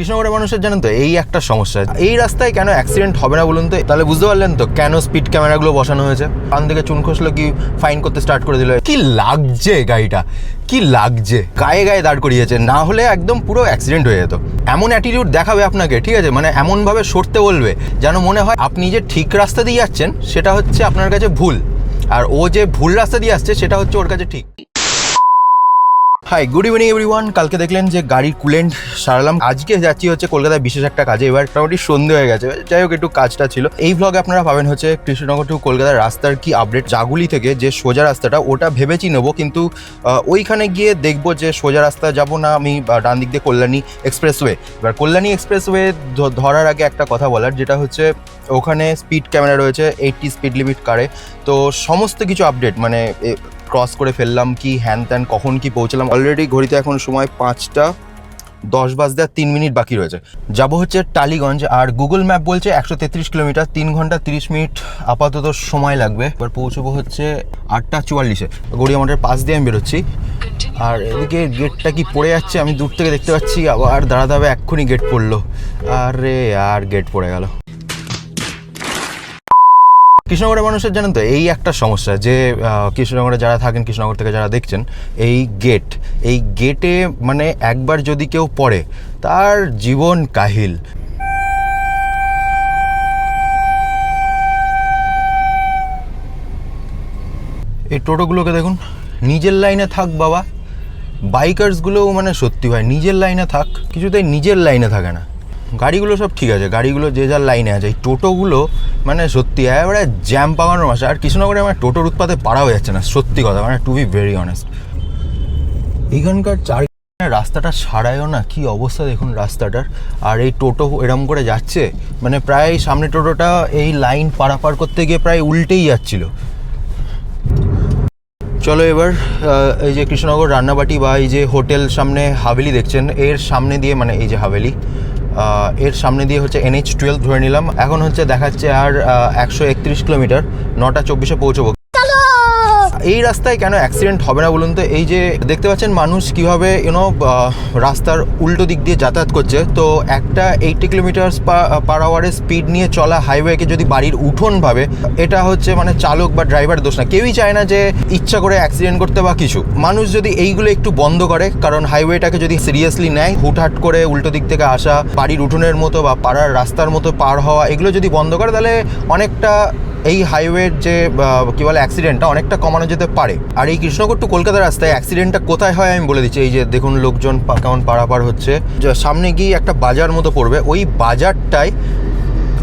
কৃষ্ণনগরের মানুষের জানেন তো এই একটা সমস্যা, এই রাস্তায় কেন অ্যাক্সিডেন্ট হবে না বলুন তো? তাহলে বুঝতে পারলেন তো কেন স্পিড ক্যামেরাগুলো বসানো হয়েছে। কান থেকে চুন খসলো কি ফাইন করতে স্টার্ট করে দিল। কি লাগছে গাড়িটা, কি লাগছে, গায়ে গায়ে দাঁড় করিয়েছে, না হলে একদম পুরো অ্যাক্সিডেন্ট হয়ে যেত। এমন অ্যাটিটিউড দেখাবে আপনাকে, ঠিক আছে, মানে এমনভাবে সরতে বলবে যেন মনে হয় আপনি যে ঠিক রাস্তা দিয়ে যাচ্ছেন সেটা হচ্ছে আপনার কাছে ভুল, আর ও যে ভুল রাস্তা দিয়ে আসছে সেটা হচ্ছে ওর কাছে ঠিক। Hi, good evening everyone. কালকে দেখলেন যে গাড়ির কুলেন্ট সারালাম। আজকে যাচ্ছি হচ্ছে কলকাতায় বিশেষ একটা কাজে। এবার মোটামুটি সন্ধে হয়ে গেছে, যাই হোক একটু কাজটা ছিল। এই ভ্লগে আপনারা পাবেন হচ্ছে কৃষ্ণনগর টু কলকাতার রাস্তার কি আপডেট। জাগুলি থেকে যে সোজা রাস্তাটা ওটা ভেবেছি নেবো, কিন্তু ওইখানে গিয়ে দেখবো যে সোজা রাস্তা যাব না আমি ডান দিক দিয়ে কল্যাণী এক্সপ্রেসওয়ে। এবার কল্যাণী এক্সপ্রেসওয়ে ধরার আগে একটা কথা বলার, যেটা হচ্ছে ওখানে স্পিড ক্যামেরা রয়েছে 80 স্পিড লিমিট কারে। তো সমস্ত কিছু আপডেট, মানে ক্রস করে ফেললাম কি হ্যান ত্যান, কখন কি পৌঁছলাম। অলরেডি ঘড়িতে এখন সময় 5টা 10 বাজতে 3 মিনিট বাকি রয়েছে। যাব হচ্ছে টালিগঞ্জ, আর গুগল ম্যাপ বলছে 133 কিলোমিটার, 3 ঘন্টা 30 মিনিট আপাতত সময় লাগবে। এবার পৌঁছবো হচ্ছে 8টা 44-এ। গড়িয়া মাঠের পাশ দিয়ে আমি বেরোচ্ছি, আর এদিকে গেটটা কি পড়ে যাচ্ছে আমি দূর থেকে দেখতে পাচ্ছি। আবার দাঁড়াতে হবে, এক্ষুনি গেট পড়লো, আরে আর গেট পড়ে গেল। কৃষ্ণনগরের মানুষের জানেন তো এই একটা সমস্যা, যে কৃষ্ণনগরে যারা থাকেন, কৃষ্ণনগর থেকে যারা দেখছেন, এই গেটে মানে একবার যদি কেউ পড়ে তার জীবন কাহিল। এই টোটোগুলোকে দেখুন, নিজের লাইনে থাক বাবা। বাইকার্সগুলোও মানে সত্যি ভাই নিজের লাইনে থাক, কিছুতেই নিজের লাইনে থাকে না। গাড়িগুলো সব ঠিক আছে, গাড়িগুলো যে যার লাইনে আছে, এই টোটোগুলো মানে সত্যি এবারে জ্যাম পাওয়ানোর মাসে। আর কৃষ্ণনগরে আমার টোটোর উৎপাতে পারা হয়ে যাচ্ছে না, সত্যি কথা, মানে টু বি ভেরি অনেস্ট। এইখানকার রাস্তাটা সারায়ও না, কি অবস্থা দেখুন রাস্তাটার। আর এই টোটো এরম করে যাচ্ছে, মানে প্রায় সামনে টোটোটা এই লাইন পারাপার করতে গিয়ে প্রায় উল্টেই যাচ্ছিল। চলো এবার এই যে কৃষ্ণনগর রান্নাবাটি বা এই যে হোটেল সামনে হাভেলি দেখছেন, এর সামনে দিয়ে, মানে এই যে হাভেলি, এর সামনে দিয়ে হচ্ছে NH12 ধরে নিলাম। এখন হচ্ছে দেখাচ্ছে আর 131 কিলোমিটার, 9টা 24-এ পৌঁছবো। এই রাস্তায় কেন অ্যাক্সিডেন্ট হবে না বলুন তো? এই যে দেখতে পাচ্ছেন মানুষ কীভাবে রাস্তার উল্টো দিক দিয়ে যাতায়াত করছে। তো একটা 80 কিলোমিটার পার আওয়ারের স্পিড নিয়ে চলা হাইওয়েকে যদি বাড়ির উঠোন ভাবে, এটা হচ্ছে মানে চালক বা ড্রাইভার দোষ না। কেউই চায় না যে ইচ্ছা করে অ্যাক্সিডেন্ট করতে বা কিছু। মানুষ যদি এইগুলো একটু বন্ধ করে, কারণ হাইওয়েটাকে যদি সিরিয়াসলি নেয়, হুটহাট করে উল্টো দিক থেকে আসা, বাড়ির উঠোনের মতো বা পাড়ার রাস্তার মতো পার হওয়া, এগুলো যদি বন্ধ করে, তাহলে অনেকটা এই হাইওয়ের যে কী বলে অ্যাক্সিডেন্টটা অনেকটা কমানো যেতে পারে। আর এই কৃষ্ণনগর টু কলকাতা রাস্তায় অ্যাক্সিডেন্টটা কোথায় হয় আমি বলে দিচ্ছি। এই যে দেখুন লোকজন কেমন পারাপার হচ্ছে, সামনে গিয়ে একটা বাজার মতো পড়বে, ওই বাজারটায়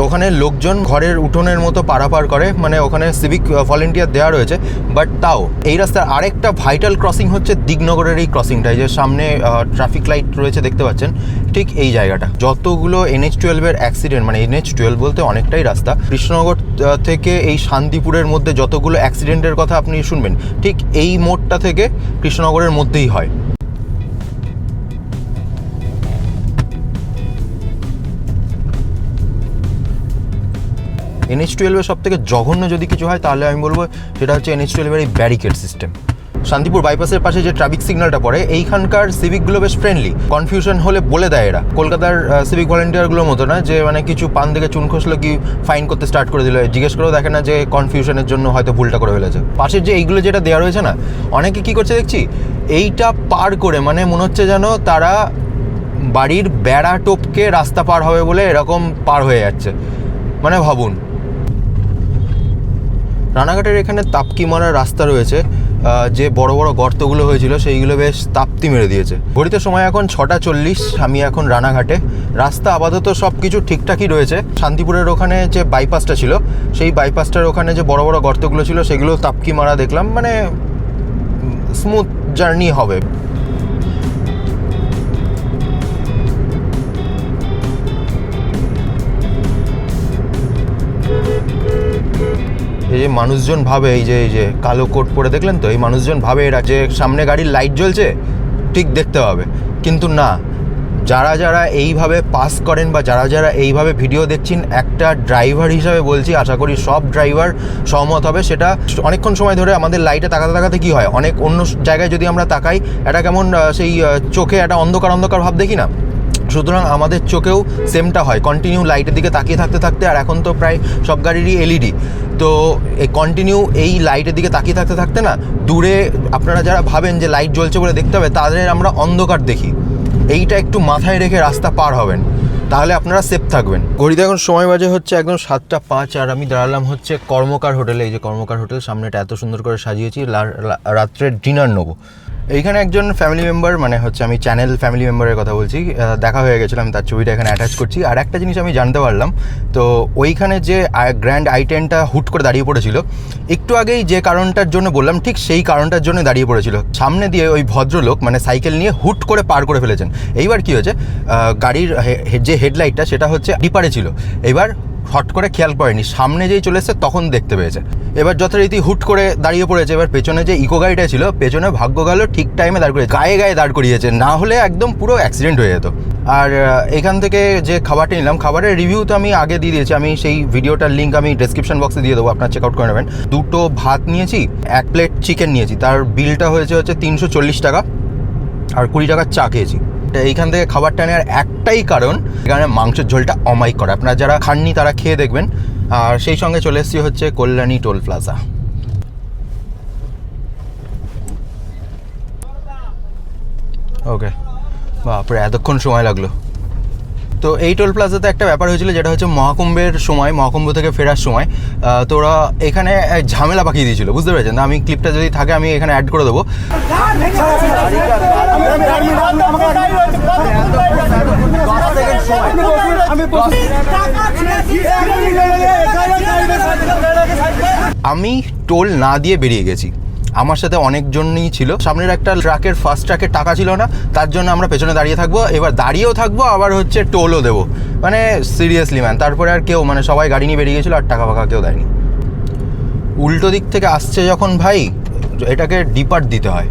ওখানে লোকজন ঘরের উঠোনের মতো পারাপার করে, মানে ওখানে সিভিক ভলেন্টিয়ার দেওয়া রয়েছে। বাট তাও এই রাস্তার আরেকটা ভাইটাল ক্রসিং হচ্ছে দিগনগরের এই ক্রসিংটাই, যে সামনে ট্রাফিক লাইট রয়েছে দেখতে পাচ্ছেন, ঠিক এই জায়গাটা। যতগুলো NH12-এর অ্যাক্সিডেন্ট, মানে NH12 বলতে অনেকটাই রাস্তা, কৃষ্ণনগর থেকে এই শান্তিপুরের মধ্যে যতগুলো অ্যাক্সিডেন্টের কথা আপনি শুনবেন, ঠিক এই মোড়টা থেকে কৃষ্ণনগরের মধ্যেই হয়। NH12-এর সব থেকে জঘন্য যদি কিছু হয় তাহলে আমি বলবো সেটা হচ্ছে NH12-এর এই ব্যারিকেড সিস্টেম। শান্তিপুর বাইপাসের পাশে যে ট্রাফিক সিগন্যালটা পড়ে, এইখানকার সিভিকগুলো বেশ ফ্রেন্ডলি, কনফিউশন হলে বলে দেয় এরা। কলকাতার সিভিক ভলেন্টিয়ারগুলোর মতো না, যে মানে কিছু পান থেকে চুন খসলো কি ফাইন করতে স্টার্ট করে দিল, জিজ্ঞেস করেও দেখে না যে কনফিউশনের জন্য হয়তো ভুলটা করে ফেলেছে। পাশের যে এইগুলো যেটা দেওয়া রয়েছে না, অনেকে কী করছে দেখছি, এইটা পার করে মানে মনে হচ্ছে যেন তারা বাড়ির বেড়া টপকে রাস্তা পার হবে বলে এরকম পার হয়ে যাচ্ছে। মানে ভাবুন, রানাঘাটের এখানে তাপ্তি মারার রাস্তা রয়েছে, যে বড় বড় গর্তগুলো হয়েছিল সেইগুলো বেশ তাপ্তি মেরে দিয়েছে। ঘড়িতে সময় এখন 6টা 40, আমি এখন রানাঘাটে। রাস্তা আপাতত সব কিছু ঠিকঠাকই রয়েছে। শান্তিপুরের ওখানে যে বাইপাসটা ছিল, সেই বাইপাসটার ওখানে যে বড় বড় গর্তগুলো ছিল সেগুলো তাপ্তি মারা দেখলাম, মানে স্মুথ জার্নি হবে। এই যে মানুষজন ভাবে, এই যে কালো কোট পরে দেখলেন তো, এই মানুষজন ভাবে এরা যে সামনে গাড়ির লাইট জ্বলছে ঠিক দেখতে হবে, কিন্তু না। যারা যারা এইভাবে পাস করেন বা যারা যারা এইভাবে ভিডিও দেখছেন, একটা ড্রাইভার হিসাবে বলছি, আশা করি সব ড্রাইভার সহমত হবে। সেটা অনেকক্ষণ সময় ধরে আমাদের লাইটে তাকাতে তাকাতে কী হয়, অনেক অন্য জায়গায় যদি আমরা তাকাই, এটা কেমন সেই চোখে একটা অন্ধকার অন্ধকার ভাব দেখি না, সুতরাং আমাদের চোখেও সেমটা হয়, কন্টিনিউ লাইটের দিকে তাকিয়ে থাকতে থাকতে। আর এখন তো প্রায় সব গাড়িরই এলইডি, তো এই কন্টিনিউ এই লাইটের দিকে তাকিয়ে থাকতে থাকতে না দূরে আপনারা যারা ভাবেন যে লাইট জ্বলছে বলে দেখতে হবে, তাদের আমরা অন্ধকার দেখি। এইটা একটু মাথায় রেখে রাস্তা পার হবেন, তাহলে আপনারা সেফ থাকবেন। ঘড়িতে এখন সময় বাজে হচ্ছে একদম 7:05, আর আমি দাঁড়ালাম হচ্ছে কর্মকার হোটেলে। এই যে কর্মকার হোটেল, সামনেটা এত সুন্দর করে সাজিয়েছি, রাত্রের ডিনার নেবো। এইখানে একজন ফ্যামিলি মেম্বার, মানে হচ্ছে আমি চ্যানেল ফ্যামিলি মেম্বারের কথা বলছি, দেখা হয়ে গেছিলো, আমি তার ছবিটা এখানে অ্যাটাচ করছি। আর একটা জিনিস আমি জানতে পারলাম, তো ওইখানে যে গ্র্যান্ড i10টা হুট করে দাঁড়িয়ে পড়েছিল, একটু আগেই যে কারণটার জন্য বললাম ঠিক সেই কারণটার জন্য দাঁড়িয়ে পড়েছিল। সামনে দিয়ে ওই ভদ্রলোক মানে সাইকেল নিয়ে হুট করে পার করে ফেলেছেন। এইবার কী হয়েছে, গাড়ির যে হেডলাইটটা সেটা হচ্ছে ডিপারে ছিল, এবার হট করে খেয়াল করেনি, সামনে যেই চলে এসছে তখন দেখতে পেয়েছে। এবার যথারীতি হুট করে দাঁড়িয়ে পড়েছে। এবার পেছনে যে ইকো গাড়িটা ছিল, পেছনে ভাগ্য গেল ঠিক টাইমে দাঁড় করিয়েছে, গায়ে গায়ে দাঁড় করিয়েছে, না হলে একদম পুরো অ্যাক্সিডেন্ট হয়ে যেত। আর এখান থেকে যে খাবারটা নিলাম, খাবারের রিভিউ তো আমি আগে দিয়ে দিয়েছি, আমি সেই ভিডিওটার লিঙ্ক আমি ডেসক্রিপশন বক্সে দিয়ে দেবো, আপনার চেক আউট করে নেবেন। 2টো ভাত নিয়েছি, 1 প্লেট চিকেন নিয়েছি, তার বিলটা হয়েছে 340 টাকা, আর 20 টাকার চা খেয়েছি। এইখান থেকে খাবারটা নেওয়ার একটাই কারণ, এখানে মাংসের ঝোলটা অমাইক করে, আপনারা যারা খাননি তারা খেয়ে দেখবেন। আর সেই সঙ্গে চলে এসেছি হচ্ছে কল্যাণী টোল প্লাজা। ওকে, বাপরে এতক্ষণ সময় লাগলো। তো এই টোল প্লাজাতে একটা ব্যাপার হয়েছিল, যেটা হচ্ছে মহাকুম্ভের সময়, মহাকুম্ভ থেকে ফেরার সময় তো ওরা এখানে ঝামেলা পাকিয়ে দিয়েছিল, বুঝতে পেরেছেন? আমি ক্লিপটা যদি থাকে আমি এখানে অ্যাড করে দেবো। আমি টোল না দিয়ে বেরিয়ে গেছি, আমার সাথে অনেকজনই ছিল। সামনের একটা ট্রাকের ফার্স্ট ট্রাকের টাকা ছিল না, তার জন্য আমরা পেছনে দাঁড়িয়ে থাকবো, এবার দাঁড়িয়েও থাকবো, আবার হচ্ছে টোলও দেবো, মানে সিরিয়াসলি ম্যান। তারপরে আর কেউ, মানে সবাই গাড়ি নিয়ে বেরিয়ে গেছিলো, আর টাকা ফাঁকা কেউ দেয়নি। উল্টো দিক থেকে আসছে যখন ভাই, এটাকে ডিপার দিতে হয়,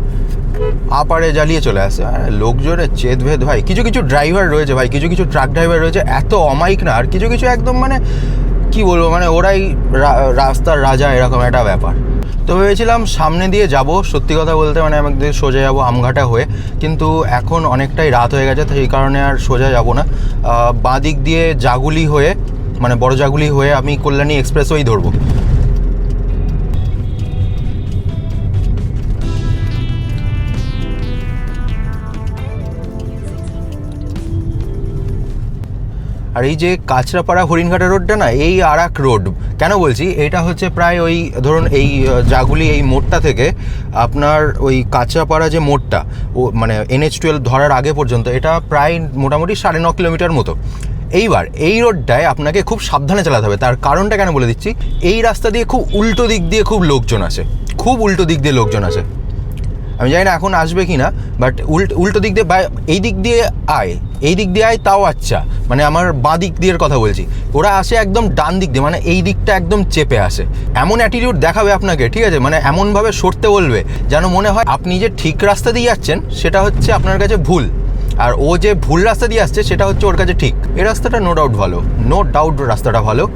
আপারে জ্বালিয়ে চলে আসে। লোকজনের চেদভেদ ভাই, কিছু কিছু ড্রাইভার রয়েছে ভাই, কিছু কিছু ট্রাক ড্রাইভার রয়েছে এত অমায়িক না, আর কিছু কিছু একদম মানে কি বলবো, মানে ওরাই রাস্তার রাজা, এরকম একটা ব্যাপার। তো ভেবেছিলাম সামনে দিয়ে যাব, সত্যি কথা বলতে মানে আমাদের সোজা যাবো আমঘাটা হয়ে, কিন্তু এখন অনেকটাই রাত হয়ে গেছে, সেই কারণে আর সোজা যাব না, বাঁ দিক দিয়ে জাগুলি হয়ে, মানে বড় জাগুলি হয়ে আমি কল্যাণী এক্সপ্রেসওয়েই ধরবো। আর এই যে কাঁচরাপাড়া হরিণঘাটা রোডটা না, এই আর এক রোড কেন বলছি, এটা হচ্ছে প্রায় ওই ধরুন এই জাগুলি এই মোড়টা থেকে আপনার ওই কাঁচরাপাড়া যে মোড়টা, ও মানে NH12 ধরার আগে পর্যন্ত, এটা প্রায় মোটামুটি 9.5 কিলোমিটার মতো। এইবার এই রোডটায় আপনাকে খুব সাবধানে চালাতে হবে। তার কারণটা কেন বলে দিচ্ছি, এই রাস্তা দিয়ে খুব উল্টো দিক দিয়ে খুব লোকজন আসে, খুব উল্টো দিক দিয়ে লোকজন আসে। আমি জানি না এখন আসবে কি না, বাট উল্টো দিক দিয়ে এই দিক দিয়ে আয়, এই দিক দিয়ে আয় তাও আচ্ছা, মানে আমার বাঁ দিক দিয়ে কথা বলছি, ওরা আসে একদম ডান দিক দিয়ে, মানে এই দিকটা একদম চেপে আসে, এমন অ্যাটিটিউড দেখাবে আপনাকে, ঠিক আছে, মানে এমনভাবে সরতে বলবে যেন মনে হয় আপনি যে ঠিক রাস্তা দিয়ে যাচ্ছেন সেটা হচ্ছে আপনার কাছে ভুল, আর ও যে ভুল রাস্তা দিয়ে আসছে সেটা হচ্ছে ওর কাছে ঠিক। এই রাস্তাটা নো ডাউট ভালো, নো ডাউট রাস্তাটা ভালো,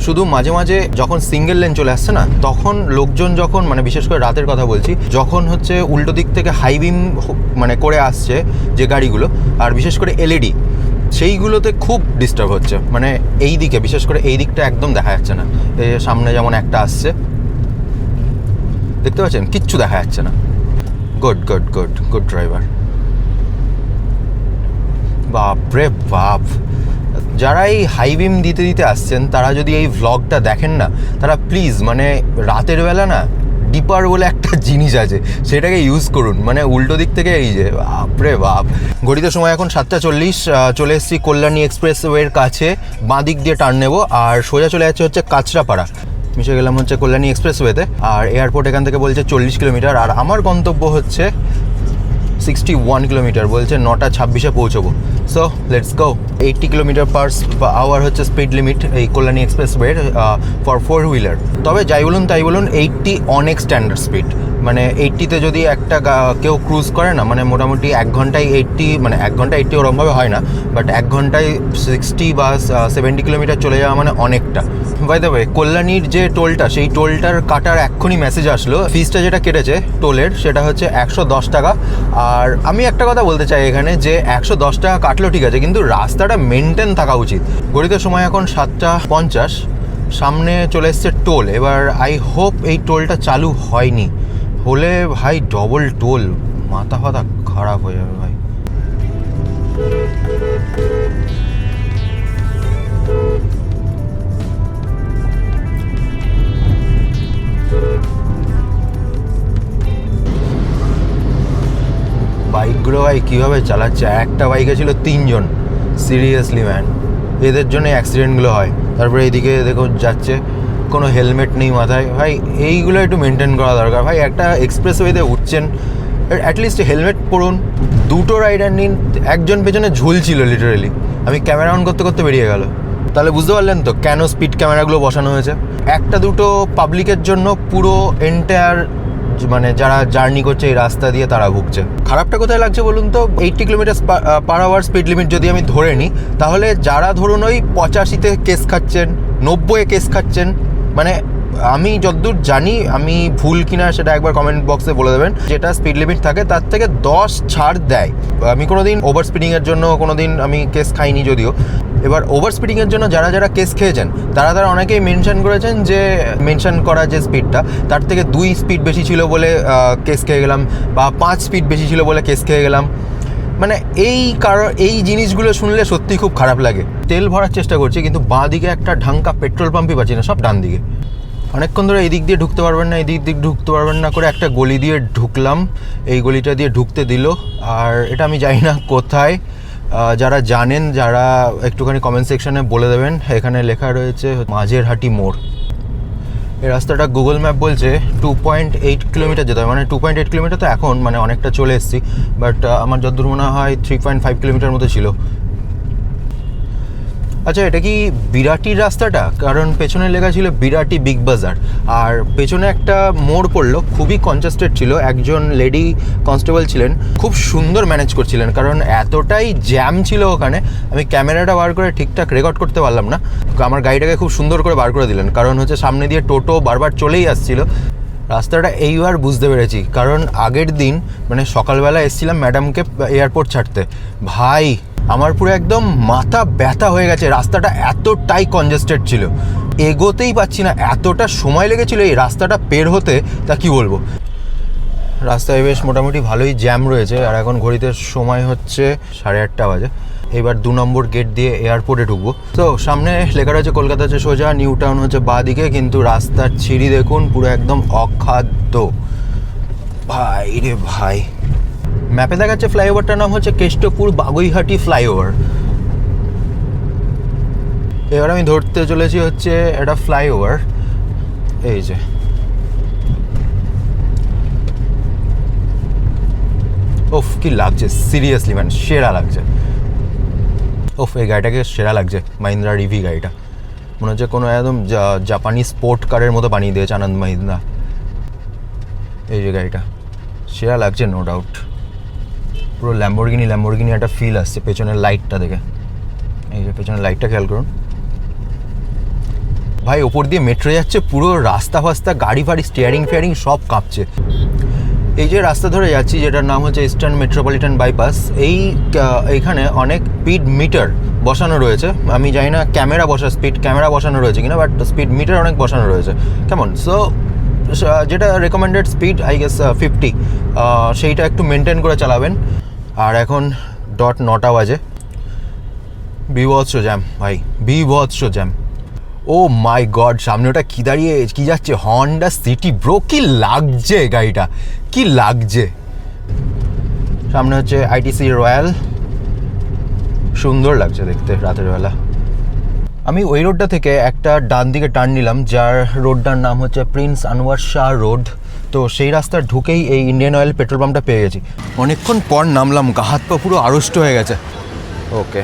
শুধু মাঝে মাঝে যখন সিঙ্গেল লেন চলে আসছে না, তখন লোকজন যখন, মানে বিশেষ করে রাতের কথা বলছি, যখন হচ্ছে উল্টো দিক থেকে হাই বিম মানে করে আসছে যে গাড়িগুলো, আর বিশেষ করে LED, সেইগুলোতে খুব ডিস্টার্ব হচ্ছে, মানে এই দিকে বিশেষ করে এই দিকটা একদম দেখা যাচ্ছে না। এই সামনে যেমন একটা আসছে, দেখতে পাচ্ছেন, কিচ্ছু দেখা যাচ্ছে না। Good good good good driver. বাপ রে বাপ, যারা এই হাইবিম দিতে দিতে আসছেন তারা যদি এই ভ্লগটা দেখেন না, তারা প্লিজ মানে রাতের বেলা না ডিপার বলে একটা জিনিস আছে, সেটাকে ইউজ করুন, মানে উল্টো দিক থেকে এই যে বাপরে বাপ। ঘড়িতে সময় এখন 7:40, চলে এসেছি কল্যাণী এক্সপ্রেসওয়ের কাছে, বাঁ দিক দিয়ে টার্ন নেবো, আর সোজা চলে যাচ্ছে হচ্ছে কাঁচরাপাড়া। মিশে গেলাম হচ্ছে কল্যাণী এক্সপ্রেসওয়েতে, আর এয়ারপোর্ট এখান থেকে বলছে 40 কিলোমিটার, আর আমার গন্তব্য হচ্ছে 61 কিলোমিটার, বলছে 9:26 পৌঁছবো। So let's go. 80 kilometre per hour হচ্ছে স্পিড লিমিট এই কল্যাণী এক্সপ্রেসওয়ের ফর 4 হুইলার। তবে যাই বলুন তাই বলুন, 80 অনেক স্ট্যান্ডার্ড স্পিড, মানে 80-তে যদি একটা কেউ ক্রুজ করে না, মানে মোটামুটি 1 ঘন্টায় 80, মানে 1 ঘন্টা 80 ওরমভাবে হয় না, বাট 1 ঘন্টায় 60 বা 70 কিলোমিটার চলে যাওয়া মানে অনেকটা। বাই দ্য ওয়ে, কল্যাণীর যে টোলটা, সেই টোলটার কাটার এক্ষুনি মেসেজ আসলো। ফিসটা যেটা কেটেছে টোলের, সেটা হচ্ছে 110 টাকা। আর আমি একটা কথা বলতে চাই এখানে, যে 110 টাকা কাটলো ঠিক আছে, কিন্তু রাস্তাটা মেনটেন থাকা উচিত। ঘড়িতে সময় এখন 7:50, সামনে চলে এসছে টোল। এবার আই হোপ এই টোলটা চালু হয়নি, হলে ভাই ডবল টোল, মাথা ফাতা খারাপ হয়ে যাবে ভাই। বাইকগুলো ভাই কীভাবে চালাচ্ছে, একটা বাইকে ছিল 3 জন, সিরিয়াসলি ম্যান, এদের জন্য অ্যাক্সিডেন্টগুলো হয়। তারপরে এইদিকে দেখো যাচ্ছে, কোনো হেলমেট নেই মাথায়। ভাই এইগুলো একটু মেনটেন করা দরকার ভাই। একটা এক্সপ্রেসওয়েতে উঠছেন, অ্যাটলিস্ট হেলমেট পরুন। দুটো রাইডার নিন, একজন পেছনে ঝুলছিল লিটারেলি, আমি ক্যামেরা অন করতে করতে বেরিয়ে গেল। তাহলে বুঝতে পারলেন তো কেন স্পিড ক্যামেরাগুলো বসানো হয়েছে। একটা দুটো পাবলিকের জন্য পুরো এন্টায়ার, মানে যারা জার্নি করছে এই রাস্তা দিয়ে, তারা ভুগছে। খারাপটা কোথায় লাগছে বলুন তো, 80 kilometre per hour speed limit যদি আমি ধরে নিই, তাহলে যারা ধরুন ওই 85-তে কেস খাচ্ছেন, 90-এ কেস খাচ্ছেন, মানে আমি যতদূর জানি, আমি ভুল কিনা সেটা একবার কমেন্ট বক্সে বলে দেবেন, যেটা স্পিড লিমিট থাকে তার থেকে 10 ছাড় দেয়। আমি কোনোদিন ওভার স্পিডিংয়ের জন্য কোনোদিন আমি কেস খাইনি যদিও। এবার ওভার স্পিডিংয়ের জন্য যারা যারা কেস খেয়েছেন, তারা অনেকেই মেনশন করেছেন যে মেনশন করা যে স্পিডটা, তার থেকে 2 স্পিড বেশি ছিল বলে কেস খেয়ে গেলাম, বা 5 স্পিড বেশি ছিল বলে কেস খেয়ে গেলাম। মানে এই জিনিসগুলো শুনলে সত্যি খুব খারাপ লাগে। তেল ভরার চেষ্টা করছি, কিন্তু বাঁ দিকে একটা ঢাঙ্কা পেট্রোল পাম্পই পাচ্ছি না, সব ডান দিকে। অনেকক্ষণ ধরে এদিক দিয়ে ঢুকতে পারবেন না, এদিক ঢুকতে পারবেন না করে একটা গলি দিয়ে ঢুকলাম। এই গলিটা দিয়ে ঢুকতে দিল, আর এটা আমি জানি না কোথায়। যারা জানেন, যারা একটুখানি কমেন্ট সেকশনে বলে দেবেন। এখানে লেখা রয়েছে মাঝেরহাটি মোড়। এই রাস্তাটা গুগল ম্যাপ বলছে 2.8 কিলোমিটার যেতে হয়, মানে 2.8 কিলোমিটার তো এখন মানে অনেকটা চলে এসেছি, বাট আমার যতদূর মনে হয় 3.5 কিলোমিটার মতো ছিল। আচ্ছা, এটা কি বিরাটির রাস্তাটা? কারণ পেছনে লেখা ছিল বিরাটি বিগ বাজার, আর পেছনে একটা মোড় পড়লো, খুবই কনজেস্টেড ছিল। একজন লেডি কনস্টেবল ছিলেন, খুব সুন্দর ম্যানেজ করছিলেন, কারণ এতটাই জ্যাম ছিল ওখানে, আমি ক্যামেরাটা বার করে ঠিকঠাক রেকর্ড করতে পারলাম না। আমার গাড়িটাকে খুব সুন্দর করে বার করে দিলেন, কারণ হচ্ছে সামনে দিয়ে টোটো বারবার চলেই আসছিল। রাস্তাটা এইবার বুঝতে পেরেছি, কারণ আগের দিন মানে সকালবেলা এসেছিলাম ম্যাডামকে এয়ারপোর্ট ছাড়তে, ভাই আমার পুরো একদম মাথা ব্যথা হয়ে গেছে। রাস্তাটা এতটাই কনজেস্টেড ছিল, এগোতেই পাচ্ছি না, এতটা সময় লেগেছিল এই রাস্তাটা পের হতে, তা কি বলবো। রাস্তায় বেশ মোটামুটি ভালোই জ্যাম রয়েছে, আর এখন ঘড়িতে সময় হচ্ছে 8:30 বাজে। এবার 2 নম্বর গেট দিয়ে এয়ারপোর্টে ঢুকবো। তো সামনে লেখা রয়েছে কলকাতা হচ্ছে সোজা, নিউ টাউন হচ্ছে বাঁ দিকে, কিন্তু রাস্তার ছিঁড়ি দেখুন পুরো একদম অখাদ্য ভাই রে ভাই। ম্যাপে দেখাচ্ছে ফ্লাইওভারটার নাম হচ্ছে কেষ্টপুর বাগুইহাটি ফ্লাইওভার। এবার আমি ধরতে চলেছি হচ্ছে এটা ফ্লাইওভার, এই যে ওফ কি লাগছে, সিরিয়াসলি ম্যান সেরা লাগছে। ওফ এই গাড়িটাকে সেরা লাগছে, মাহিন্দ্রা রিভি গাড়িটা মনে হচ্ছে কোনো একদম জাপানি স্পোর্ট কারের মতো বানিয়ে দিয়েছে আনন্দ মাহিন্দ্রা। এই যে গাড়িটা সেরা লাগছে, নো ডাউট। পুরো ল্যাম্বরগিনি একটা ফিল আসছে পেছনের লাইটটা দেখে। এই যে পেছনের লাইটটা খেয়াল করুন ভাই, ওপর দিয়ে মেট্রো যাচ্ছে, পুরো রাস্তা ফাস্তা গাড়ি ফাড়ি স্টিয়ারিং সব কাঁপছে। এই যে রাস্তা ধরে যাচ্ছি, যেটার নাম হচ্ছে ইস্টার্ন মেট্রোপলিটন বাইপাস, এইখানে অনেক স্পিড মিটার বসানো রয়েছে। আমি জানি না স্পিড ক্যামেরা বসানো রয়েছে কিনা, বাট স্পিড মিটার অনেক বসানো রয়েছে। কেমন, সো যেটা রেকমেন্ডেড স্পিড আই গেস 50, সেইটা একটু মেনটেন করে চালাবেন। আর এখন 9টা বাজে, বিভৎস জ্যাম ভাই, বিভৎস জ্যাম। ও মাই গড, সামনে ওটা কি যাচ্ছে, হন্ডা সিটি ব্রো, কি লাগছে গাড়িটা, কি লাগছে। সামনে হচ্ছে আইটিসি রয়্যাল, সুন্দর লাগছে দেখতে রাতের বেলা। আমি ওই রোডটা থেকে একটা ডান দিকে টার্ন নিলাম, যার রোডটার নাম হচ্ছে প্রিন্স আনোয়ার শাহ রোড। তো সেই রাস্তা ঢুকেই এই ইন্ডিয়ান অয়েল পেট্রোল পাম্পটা পেয়ে গেছি। অনেকক্ষণ পর নামলাম, গা হাত পা পুরো আড়ষ্ট হয়ে গেছে। ওকে,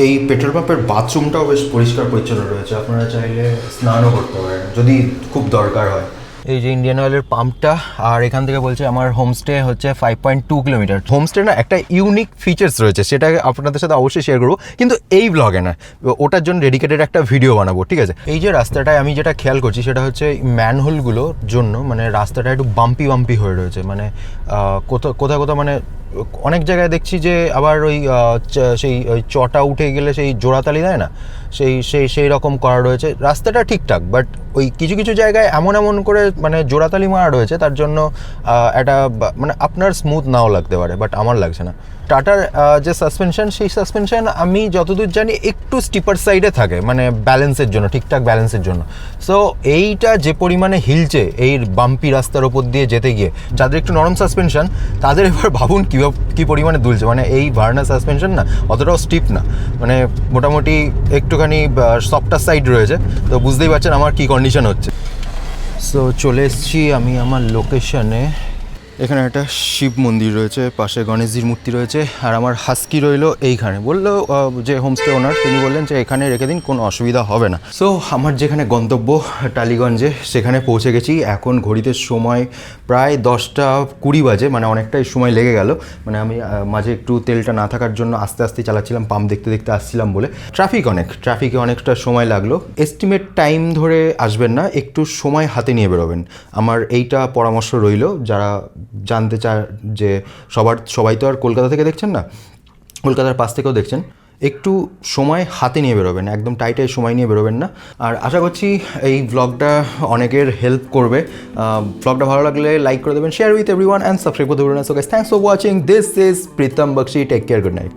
এই পেট্রোল পাম্পের বাথরুমটাও বেশ পরিষ্কার পরিচ্ছন্ন রয়েছে, আপনারা চাইলে স্নানও করতে পারেন যদি খুব দরকার হয়। এই যে ইন্ডিয়ান অয়েলের পাম্পটা, আর এখান থেকে বলছে আমার হোমস্টে হচ্ছে 5.2 কিলোমিটার। হোমস্টে না একটা ইউনিক ফিচার্স রয়েছে, সেটা আপনাদের সাথে অবশ্যই শেয়ার করবো, কিন্তু এই ব্লগে না, ওটার জন্য ডেডিকেটেড একটা ভিডিও বানাবো, ঠিক আছে? এই যে রাস্তাটায় আমি যেটা খেয়াল করছি সেটা হচ্ছে ম্যানহোলগুলোর জন্য মানে রাস্তাটা একটু বাম্পি হয়ে রয়েছে, মানে কোথাও মানে অনেক জায়গায় দেখছি যে আবার ওই সেই ওই চটা উঠে গেলে সেই জোড়াতালি দেয় না, সেই রকম করা রয়েছে। রাস্তাটা ঠিকঠাক, বাট ওই কিছু জায়গায় এমন করে মানে জোড়াতালি মারা রয়েছে, তার জন্য একটা মানে আপনার স্মুথ নাও লাগতে পারে, বাট আমার লাগছে না। টাটার যে সাসপেনশন, সেই সাসপেনশন আমি যতদূর জানি একটু স্টিপার সাইডে থাকে, মানে ব্যালেন্সের জন্য, ঠিকঠাক ব্যালেন্সের জন্য। সো এইটা যে পরিমাণে হিলছে এই বাম্পি রাস্তার ওপর দিয়ে যেতে গিয়ে, যাদের একটু নরম সাসপেনশন তাদের এবার ভাবুন কী পরিমাণে দুলছে। মানে এই ভার্না সাসপেনশন না অতটাও স্টিপ না, মানে মোটামুটি একটুখানি সফটার সাইড রয়েছে, তো বুঝতেই পারছেন আমার কী কন্ডিশন হচ্ছে। সো চলে এসেছি আমি আমার লোকেশনে। এখানে একটা শিব মন্দির রয়েছে, পাশে গণেশজির মূর্তি রয়েছে, আর আমার হাস্কি রইলো এইখানে। বললো যে হোমস্টে ওনার, তিনি বললেন যে এখানে রেখে দিন, কোনো অসুবিধা হবে না। সো আমার যেখানে গন্তব্য টালিগঞ্জে, সেখানে পৌঁছে গেছি। এখন ঘড়িতে সময় প্রায় 10:20 বাজে, মানে অনেকটাই সময় লেগে গেল। মানে আমি মাঝে একটু তেলটা না থাকার জন্য আস্তে চালাচ্ছিলাম, পাম্প দেখতে আসছিলাম বলে। ট্রাফিকে অনেকটা সময় লাগলো। এস্টিমেট টাইম ধরে আসবেন না, একটু সময় হাতে নিয়ে বেরোবেন, আমার এইটা পরামর্শ রইলো। যারা জানতে চায় যে সবাই তো আর কলকাতা থেকে দেখছেন না, কলকাতার পাশ থেকেও দেখছেন, একটু সময় হাতে নিয়ে বেরোবেন, একদম টাইটাই সময় নিয়ে বেরোবেন না। আর আশা করছি এই ব্লগটা অনেকের হেল্প করবে। ব্লগটা ভালো লাগলে লাইক করে দেবেন, share with everyone and subscribe করতে ভুলবেন না। So guys, thanks for watching, this is Pritam Baxi, take care, good night.